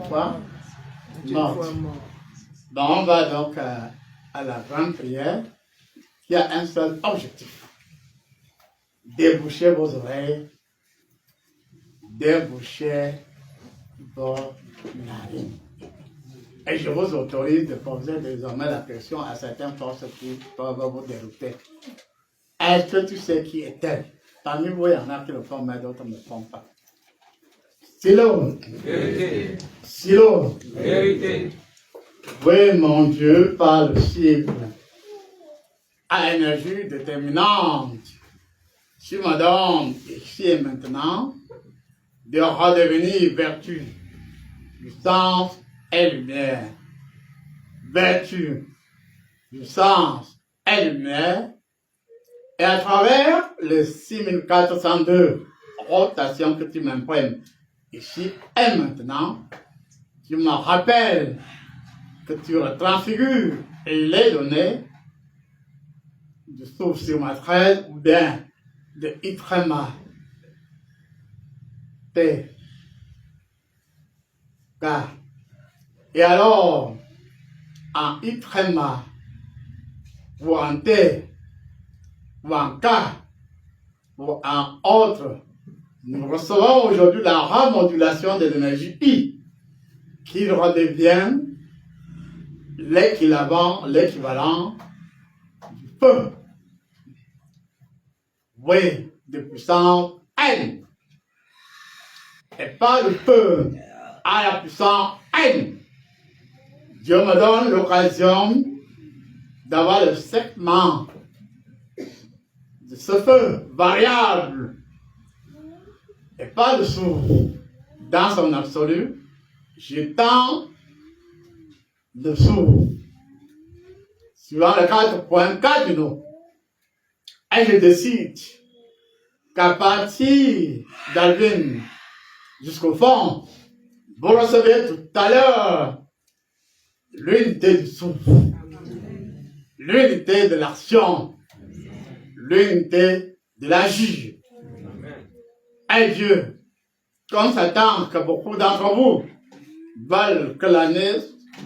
fois morte. Donc on va donc à la grande prière qui a un seul objectif. Déboucher vos oreilles, déboucher vos narines. Et je vous autorise de poser désormais la question à certaines forces qui peuvent vous dérouter. Est-ce que tu sais qui est-elle? Parmi vous, il y en a qui le font, mais d'autres ne le font pas. Silo. Vérité. Silo. Vérité. Oui, mon Dieu, par le chiffre, à énergie déterminante, tu me donnes ici et maintenant de redevenir vertu, puissance et lumière. Vertu, puissance et lumière. Et à travers les 6402 rotations que tu m'imprimes ici et maintenant, tu me rappelles que tu retransfigures les données de souffle sur ma 13 ou bien de Itrema T K. Et alors, en Itrema ou en T ou en K ou en autre, nous recevons aujourd'hui la remodulation de l'énergie I qui redevient l'équivalent du feu. Oui, de puissance N. Et pas de feu à la puissance N. Dieu me donne l'occasion d'avoir le segment de ce feu variable et pas de souffle dans son absolu. J'étends le souffle suivant le 4.4 cardinaux. Et je décide qu'à partir d'Alvin jusqu'au fond, vous recevez tout à l'heure l'unité du souffle, l'unité de l'action, l'unité de l'agir. Et Dieu, comme Satan, que beaucoup d'entre vous veulent que l'année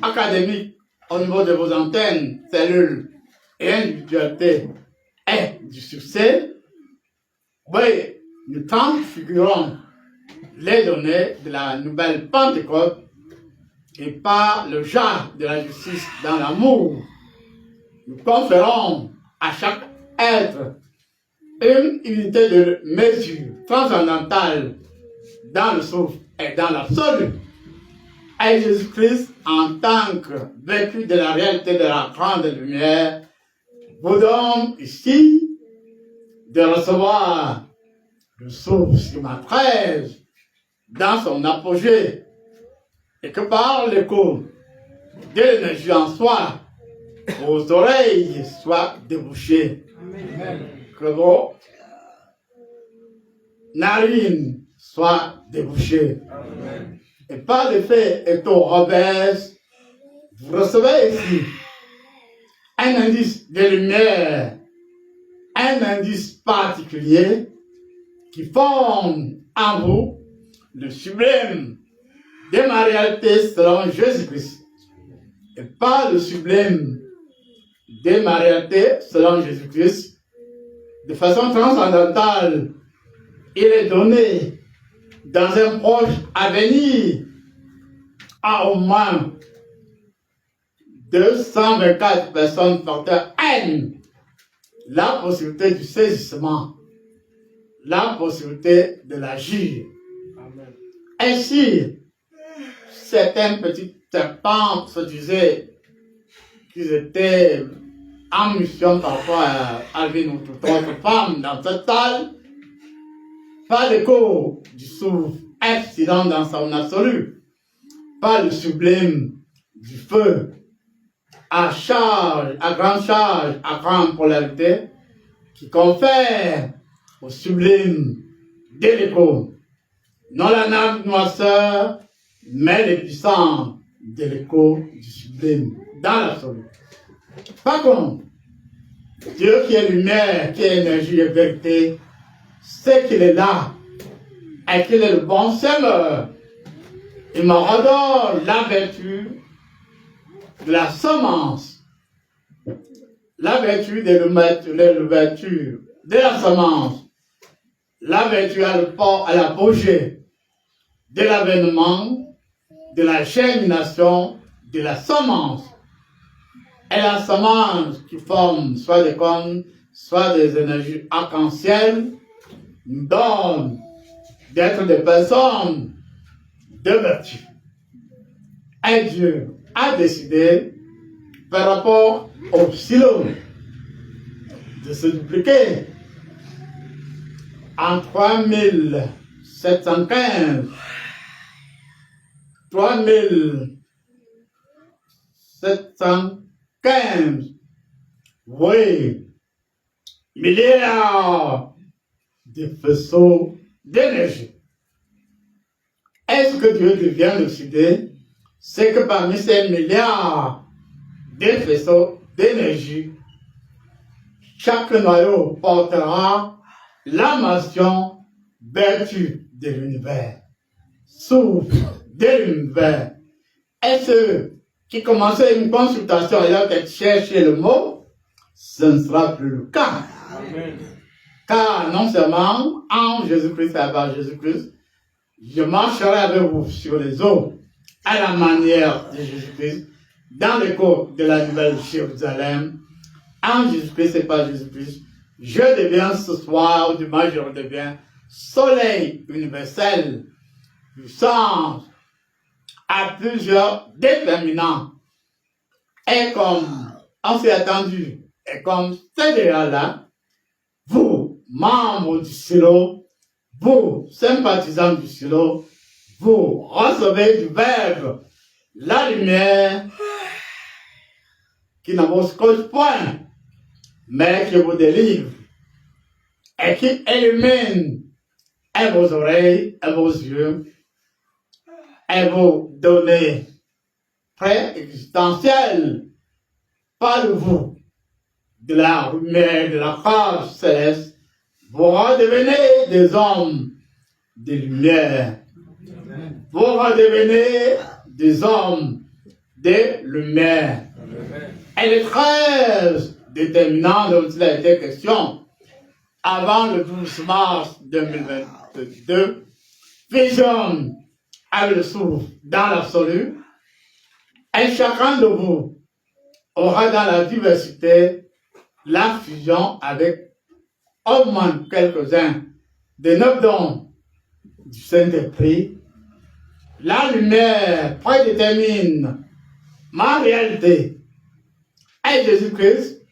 académique au niveau de vos antennes, cellules et individualités ait du succès, oui, nous transfigurons les données de la nouvelle Pentecôte et par le genre de la justice dans l'amour, nous conférons à chaque être une unité de mesure transcendantale dans le souffle et dans l'absolu. Et Jésus-Christ, en tant que vécu de la réalité de la grande lumière, vous donne ici de recevoir le souffle sur ma 13 dans son apogée et que par l'écho de l'énergie en soi, vos oreilles soient débouchées. Amen. Que vos narines soient débouchées. Amen. Et par l'effet éto-reverse, vous recevez ici un indice de lumière, un indice particulier qui forme en vous le sublime de ma réalité selon Jésus-Christ. Et pas le sublime de ma réalité selon Jésus-Christ. De façon transcendantale, il est donné dans un proche avenir à au moins 224 personnes porteurs N la possibilité du saisissement, la possibilité de l'agir. Ainsi, certaines petites serpents se disaient qu'ils étaient en mission parfois à Alvin ou toute autre femme dans cette salle, pas l'écho du souffle incident dans son absolu, pas le sublime du feu, à charge, à grande polarité, qui confère au sublime de l'écho, non la nappe noirceur, mais les puissants de l'écho du sublime dans l'absolu. Par contre, Dieu qui est lumière, qui est énergie et vérité, sait qu'il est là et qu'il est le bon semeur il me redonne la vertu de la semence, la vertu de l'ouverture de la semence, la vertu à l'apogée de l'avènement, de la germination, de la semence. Et la semence qui forme soit des cônes, soit des énergies arc-en-ciel, nous donne d'être des personnes de vertu. Et Dieu a décidé, par rapport au silo, de se dupliquer en 3715, 3715, oui, milliards de faisceaux d'énergie. Est-ce que Dieu vient décider? C'est que parmi ces milliards de faisceaux d'énergie, chaque noyau portera la mention vertu de l'univers, souffle de l'univers. Et ceux qui commençaient une consultation et là chercher le mot, ce ne sera plus le cas. Amen. Car non seulement en Jésus-Christ et par Jésus-Christ, je marcherai avec vous sur les eaux à la manière de Jésus-Christ, dans les côtes de la nouvelle Jérusalem, en Jésus-Christ et par Jésus-Christ, je deviens ce soir, ou du moins je redeviens soleil universel, puissance, à plusieurs déterminants. Et comme on s'est attendu, et comme c'est déjà là, vous, membres du silo, vous, sympathisants du silo, vous recevez du Verbe la lumière qui ne vous cause point, mais qui vous délivre et qui illumine et vos oreilles et vos yeux et vos données pré-existentielles par vous de la lumière de la phase céleste. Vous redevenez des hommes de lumière. Vous redevenez des hommes de lumière. Et les 13 déterminants dont il a été question avant le 12 mars 2022 fusionnent avec le souffle dans l'absolu. Et chacun de vous aura dans la diversité la fusion avec au moins quelques-uns des 9 dons du Saint-Esprit. La lumière prédétermine ma réalité. Et Jésus-Christ,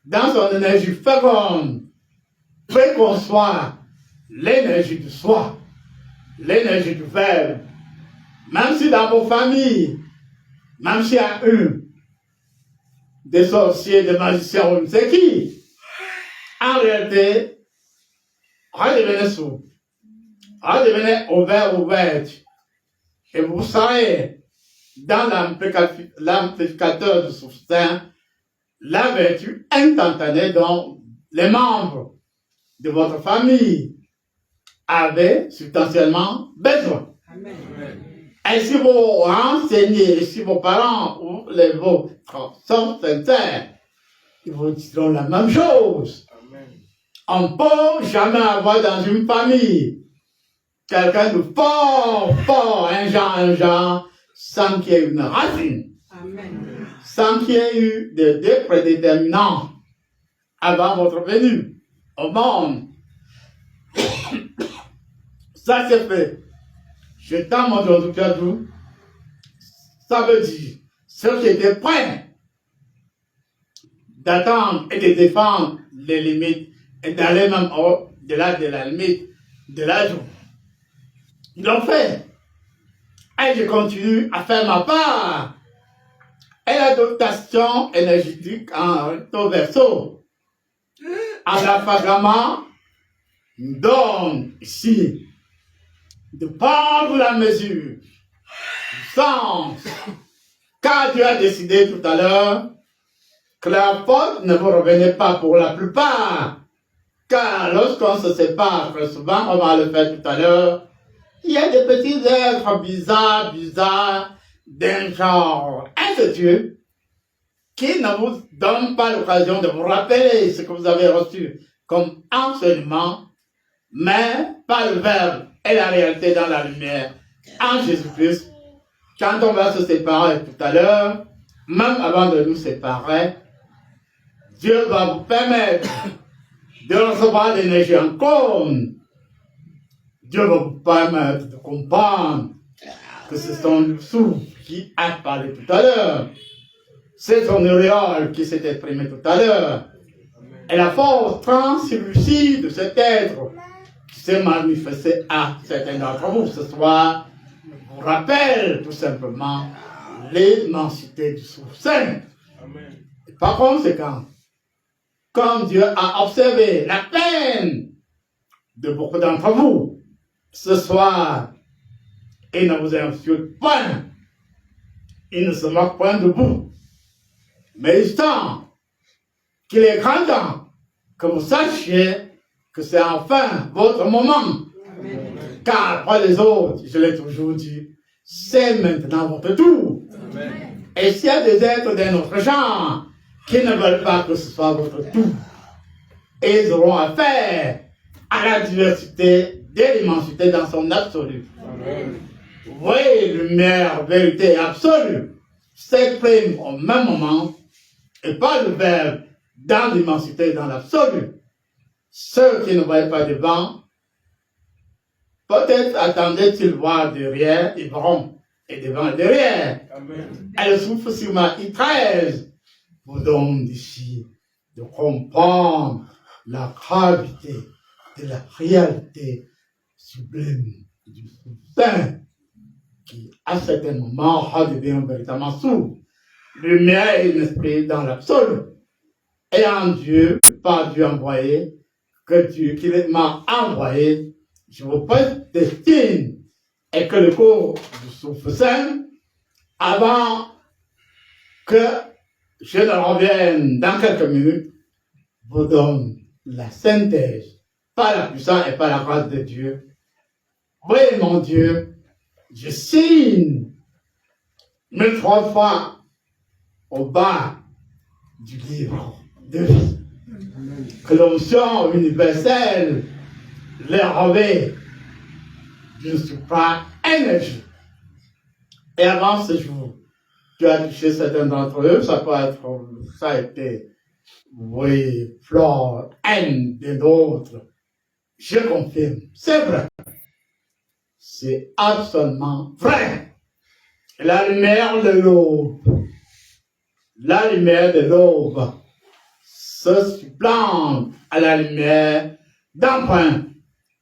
dans son énergie féconde, préconçoit l'énergie du soi, l'énergie du Verbe. Même si dans vos familles, même s'il y a des sorciers, des magiciens, on ne sait qui, en réalité, redevenez souple, redevenez ouvert, et vous serez dans l'amplificateur du soutien la vertu instantanée dont les membres de votre famille avaient substantiellement besoin. Amen. Et si vous renseignez, et si vos parents ou les vôtres sont sincères, ils vous diront la même chose. Amen. On ne peut jamais avoir dans une famille quelqu'un de fort, un genre, sans qu'il y ait une racine. Amen. Sans qu'il y ait eu des prédéterminants avant votre venue au monde. Ça c'est fait. Je t'en montre en tout cas tout. Ça veut dire ceux qui étaient prêts d'attendre et de défendre les limites et d'aller même au-delà de la limite de la joue. Ils l'ont fait. Et je continue à faire ma part. Et la dotation énergétique en recto verso, en alpha-gamma, nous donne ici de prendre la mesure du sens. Car Dieu a décidé tout à l'heure que la faute ne vous revenait pas pour la plupart. Car lorsqu'on se sépare, très souvent, on va le faire tout à l'heure, il y a des petits êtres bizarres, d'un genre incestueux, qui ne vous donnent pas l'occasion de vous rappeler ce que vous avez reçu comme enseignement, mais par le verbe et la réalité dans la lumière en Jésus-Christ. Quand on va se séparer tout à l'heure, même avant de nous séparer, Dieu va vous permettre de recevoir l'énergie en cône. Dieu va vous permettre de comprendre que c'est son souffle qui a parlé tout à l'heure. C'est son auréole qui s'est exprimé tout à l'heure. Et la force translucide de cet être qui s'est manifesté à certains d'entre vous ce soir vous rappelle tout simplement l'immensité du souffle saint. Et par conséquent, comme Dieu a observé la peine de beaucoup d'entre vous ce soir, il ne vous insulte point, il ne se moque point de vous, mais il sent qu'il est grand temps que vous sachiez que c'est enfin votre moment. Amen. Car après les autres, je l'ai toujours dit, c'est maintenant votre tour. Amen. Et s'il y a des êtres d'un autre genre qui ne veulent pas que ce soit votre tour, ils auront affaire à la diversité de l'immensité dans son absolu. Amen. Oui, lumière, vérité absolue s'exprime au même moment et pas le verbe dans l'immensité, dans l'absolu. Ceux qui ne voient pas devant, peut-être attendaient-ils voir derrière, ils verront, et devant et derrière. Amen. Et le souffle sur ma I13 vous donne d'ici de comprendre la gravité de la réalité sublime du souffle saint, qui à certains moments redevient véritablement sourd. Lumière et l'esprit dans l'absolu. Et en Dieu, par Dieu envoyé, qu'il m'a envoyé, je vous prédestine, et que le cours du souffle saint, avant que je ne revienne dans quelques minutes, vous donne la synthèse, par la puissance et par la grâce de Dieu. Oui, mon Dieu, je signe 1003 fois au bas du livre de vie. Que l'onction universelle les revêt d'une supra-énergie. Et avant ce jour, tu as touché certains d'entre eux, ça a été, oui, flore, haine de l'autre. Je confirme, c'est vrai. C'est absolument vrai. La lumière de l'aube, se supplante à la lumière d'emprunt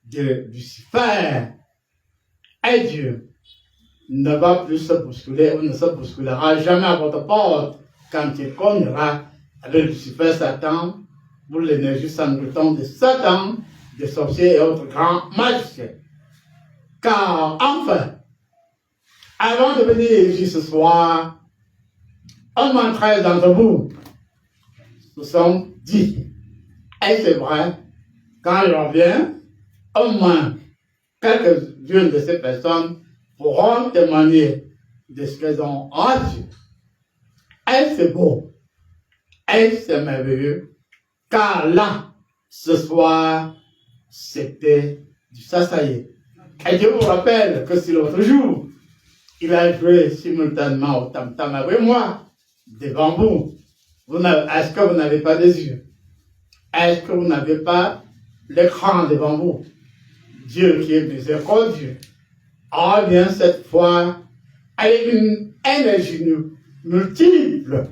de Lucifer. Et Dieu ne va plus se bousculer, ou ne se bousculera jamais à votre porte quand il cognera avec Lucifer, Satan, pour l'énergie sangloutante de Satan, des sorciers et autres grands magiciens. Car enfin, avant de venir ici ce soir, au moins 13 d'entre vous se sont dit, et c'est vrai, quand il revient, au moins quelques-unes de ces personnes pourront témoigner de ce qu'elles ont reçu. Et c'est beau, et c'est merveilleux, car là, ce soir, c'était du sasaïe. Et je vous rappelle que si l'autre jour, il a joué simultanément au tam-tam avec moi, devant vous, est-ce que vous n'avez pas des yeux? Est-ce que vous n'avez pas l'écran devant vous? Dieu qui est miséricordieux revient cette fois avec une énergie multiple.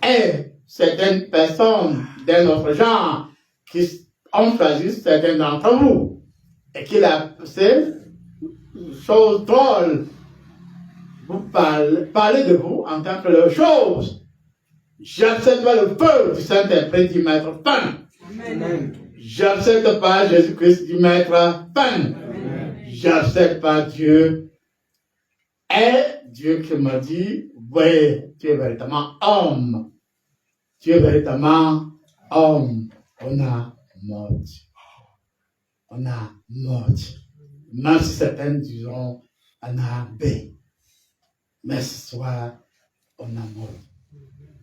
Et certaines personnes de notre genre qui ont choisi certains d'entre vous et qui a fait chose drôle. Vous parlez de vous en tant que leur chose. J'accepte pas le feu du Saint-Esprit d'y mettre fin. Amen. J'accepte pas Jésus-Christ d'y mettre fin. J'accepte pas Dieu. Et Dieu qui m'a dit, oui, tu es véritablement homme. Tu es véritablement homme. On a mort. on a morte. Même si certains diront, on a bé. Mais ce soir, on a mort.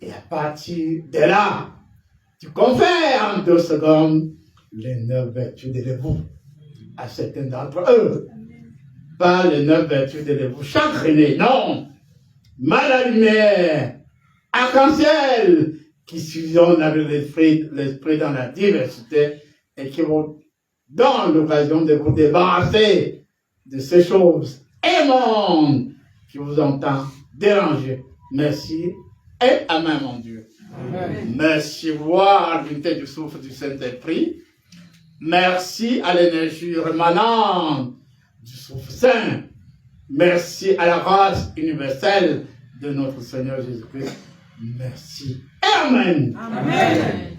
Et à partir de là, tu confères en 2 secondes les 9 vertus de l'époux à certains d'entre eux. Pas les 9 vertus de l'époux chagrinés, non. Mal à lumière, arc-en-ciel, qui fusionnent avec l'esprit dans la diversité et qui vous donnent l'occasion de vous débarrasser de ces choses immondes qui vous entendent déranger. Merci et amen, mon Dieu. Amen. Merci, voir l'unité du souffle du Saint-Esprit. Merci à l'énergie rémanente du souffle saint. Merci à la race universelle de notre Seigneur Jésus-Christ. Merci. Amen. Amen.